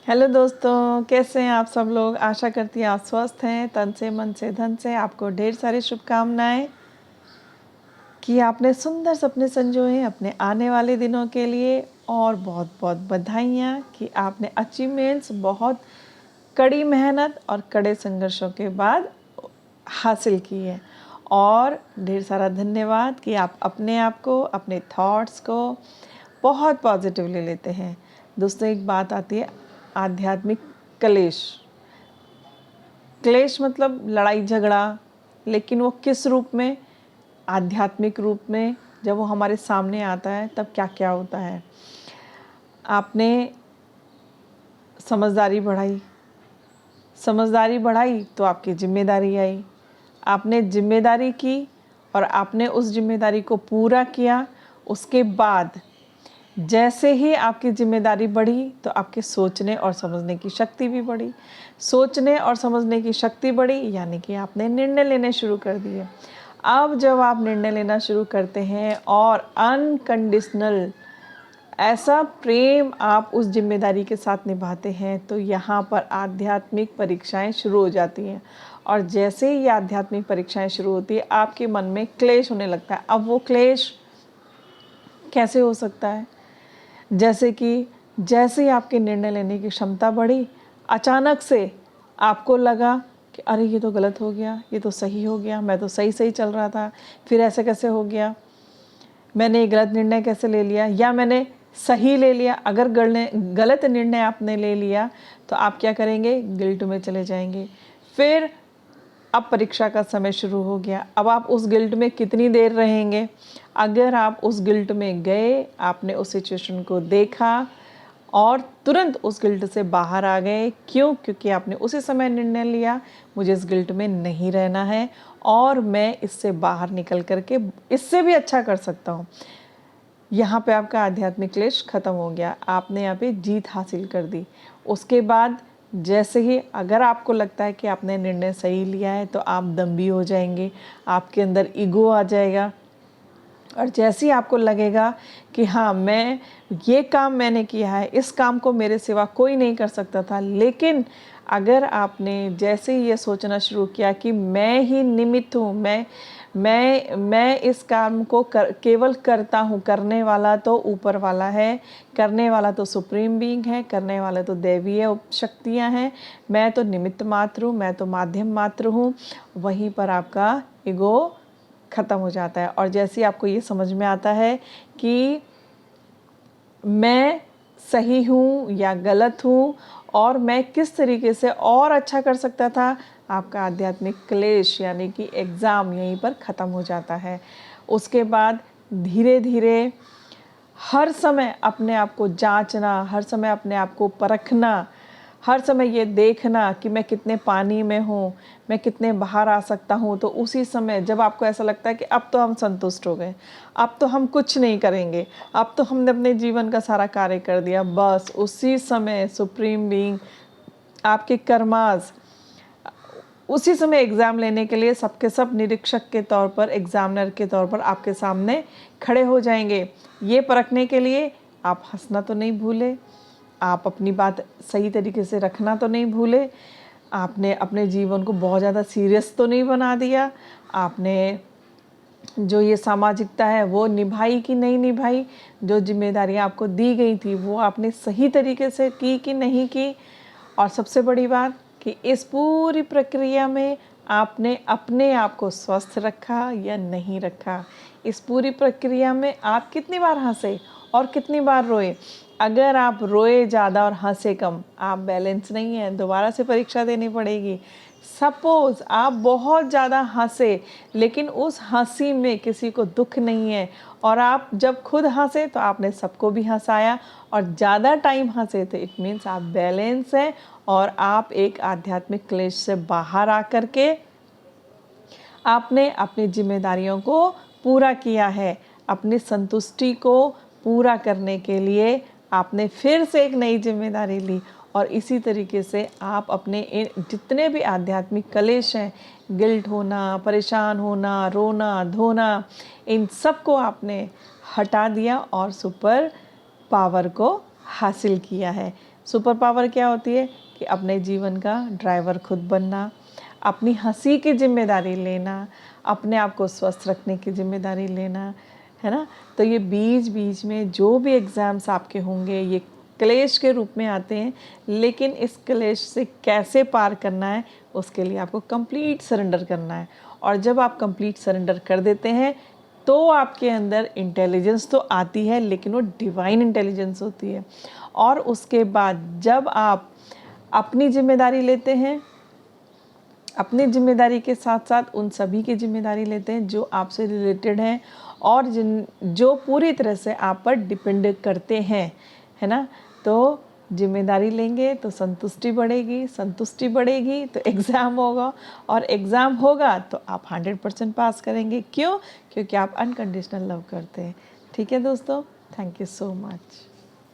Hello दोस्तों, कैसे हैं आप सब लोग। आशा करती हैं आप स्वस्थ हैं, तन से मन से धन से। आपको ढेर सारी शुभकामनाएं कि आपने सुंदर सपने संजोए अपने आने वाले दिनों के लिए, और बहुत बहुत बधाइयाँ कि आपने अचीवमेंट्स बहुत कड़ी मेहनत और कड़े संघर्षों के बाद हासिल की है। और ढेर सारा धन्यवाद कि आप अपने आप को, अपने थॉट्स को बहुत पॉजिटिवली लेते हैं। दोस्तों, एक बात आती है आध्यात्मिक क्लेश। क्लेश मतलब लड़ाई झगड़ा, लेकिन वो किस रूप में? आध्यात्मिक रूप में। जब वो हमारे सामने आता है तब क्या क्या होता है। आपने समझदारी बढ़ाई तो आपकी जिम्मेदारी आई। आपने जिम्मेदारी की और आपने उस जिम्मेदारी को पूरा किया। उसके बाद जैसे ही आपकी जिम्मेदारी बढ़ी तो आपके सोचने और समझने की शक्ति भी बढ़ी। सोचने और समझने की शक्ति बढ़ी यानी कि आपने निर्णय लेने शुरू कर दिए। अब जब आप निर्णय लेना शुरू करते हैं और अनकंडीशनल ऐसा प्रेम आप उस जिम्मेदारी के साथ निभाते हैं, तो यहाँ पर आध्यात्मिक परीक्षाएं शुरू हो जाती हैं। और जैसे ही ये आध्यात्मिक परीक्षाएं शुरू होती है, आपके मन में क्लेश होने लगता है। अब वो क्लेश कैसे हो सकता है? जैसे कि जैसे ही आपके निर्णय लेने की क्षमता बढ़ी, अचानक से आपको लगा कि अरे ये तो गलत हो गया, ये तो सही हो गया, मैं तो सही सही चल रहा था, फिर ऐसे कैसे हो गया, मैंने ये गलत निर्णय कैसे ले लिया, या मैंने सही ले लिया। अगर गलत निर्णय आपने ले लिया तो आप क्या करेंगे? गिल्ट में चले जाएंगे। फिर अब परीक्षा का समय शुरू हो गया। अब आप उस गिल्ट में कितनी देर रहेंगे? अगर आप उस गिल्ट में गए, आपने उस सिचुएशन को देखा और तुरंत उस गिल्ट से बाहर आ गए। क्यों? क्योंकि आपने उसी समय निर्णय लिया, मुझे इस गिल्ट में नहीं रहना है और मैं इससे बाहर निकल करके इससे भी अच्छा कर सकता हूँ। यहाँ पे आपका आध्यात्मिक क्लेश खत्म हो गया। आपने यहाँ पे जीत हासिल कर दी। उसके बाद जैसे ही अगर आपको लगता है कि आपने निर्णय सही लिया है, तो आप दम्भी हो जाएंगे, आपके अंदर ईगो आ जाएगा। और जैसे ही आपको लगेगा कि हाँ, मैं ये काम मैंने किया है, इस काम को मेरे सिवा कोई नहीं कर सकता था, लेकिन अगर आपने जैसे ही ये सोचना शुरू किया कि मैं ही निमित्त हूँ, मैं इस काम को केवल करता हूँ, करने वाला तो ऊपर वाला है, करने वाला तो सुप्रीम बीइंग है, करने वाला तो दैवीय शक्तियाँ हैं, मैं तो निमित्त मात्र हूँ, मैं तो माध्यम मात्र हूँ, वहीं पर आपका ईगो ख़त्म हो जाता है। और जैसे ही आपको ये समझ में आता है कि मैं सही हूँ या गलत हूँ और मैं किस तरीके से और अच्छा कर सकता था, आपका आध्यात्मिक क्लेश यानी कि एग्ज़ाम यहीं पर ख़त्म हो जाता है। उसके बाद धीरे धीरे हर समय अपने आप को जांचना, हर समय अपने आप को परखना, हर समय ये देखना कि मैं कितने पानी में हूँ, मैं कितने बाहर आ सकता हूँ। तो उसी समय जब आपको ऐसा लगता है कि अब तो हम संतुष्ट हो गए, अब तो हम कुछ नहीं करेंगे, अब तो हमने अपने जीवन का सारा कार्य कर दिया, बस उसी समय सुप्रीम बीइंग आपके कर्मास उसी समय एग्ज़ाम लेने के लिए सबके सब निरीक्षक के तौर पर, एग्ज़ामिनर के तौर पर आपके सामने खड़े हो जाएंगे। ये परखने के लिए आप हंसना तो नहीं भूले, आप अपनी बात सही तरीके से रखना तो नहीं भूले, आपने अपने जीवन को बहुत ज़्यादा सीरियस तो नहीं बना दिया, आपने जो ये सामाजिकता है वो निभाई कि नहीं निभाई, जो जिम्मेदारियाँ आपको दी गई थी वो आपने सही तरीके से की कि नहीं की। और सबसे बड़ी बात कि इस पूरी प्रक्रिया में आपने अपने आप को स्वस्थ रखा या नहीं रखा। इस पूरी प्रक्रिया में आप कितनी बार हंसे और कितनी बार रोए। अगर आप रोए ज़्यादा और हंसे कम, आप बैलेंस नहीं हैं, दोबारा से परीक्षा देनी पड़ेगी। सपोज़ आप बहुत ज़्यादा हंसे लेकिन उस हंसी में किसी को दुख नहीं है, और आप जब खुद हंसे तो आपने सबको भी हंसाया और ज़्यादा टाइम हंसे, तो इट मीन्स आप बैलेंस हैं और आप एक आध्यात्मिक क्लेश से बाहर आकर के आपने अपनी जिम्मेदारियों को पूरा किया है। अपनी संतुष्टि को पूरा करने के लिए आपने फिर से एक नई जिम्मेदारी ली, और इसी तरीके से आप अपने जितने भी आध्यात्मिक क्लेश हैं, गिल्ट होना, परेशान होना, रोना धोना, इन सब को आपने हटा दिया और सुपर पावर को हासिल किया है। सुपर पावर क्या होती है कि अपने जीवन का ड्राइवर खुद बनना, अपनी हंसी की जिम्मेदारी लेना, अपने आप को स्वस्थ रखने की जिम्मेदारी लेना, है ना। तो ये बीच बीच में जो भी एग्ज़ाम्स आपके होंगे ये क्लेश के रूप में आते हैं, लेकिन इस क्लेश से कैसे पार करना है उसके लिए आपको कंप्लीट सरेंडर करना है। और जब आप कंप्लीट सरेंडर कर देते हैं तो आपके अंदर इंटेलिजेंस तो आती है, लेकिन वो डिवाइन इंटेलिजेंस होती है। और उसके बाद जब आप अपनी जिम्मेदारी लेते हैं, अपनी जिम्मेदारी के साथ साथ उन सभी की जिम्मेदारी लेते हैं जो आपसे रिलेटेड हैं और जो पूरी तरह से आप पर डिपेंड करते हैं, है ना। तो जिम्मेदारी लेंगे तो संतुष्टि बढ़ेगी, संतुष्टि बढ़ेगी तो एग्ज़ाम होगा, और एग्ज़ाम होगा तो आप 100% पास करेंगे। क्यों? क्योंकि आप अनकंडीशनल लव करते हैं। ठीक है दोस्तों, थैंक यू सो मच।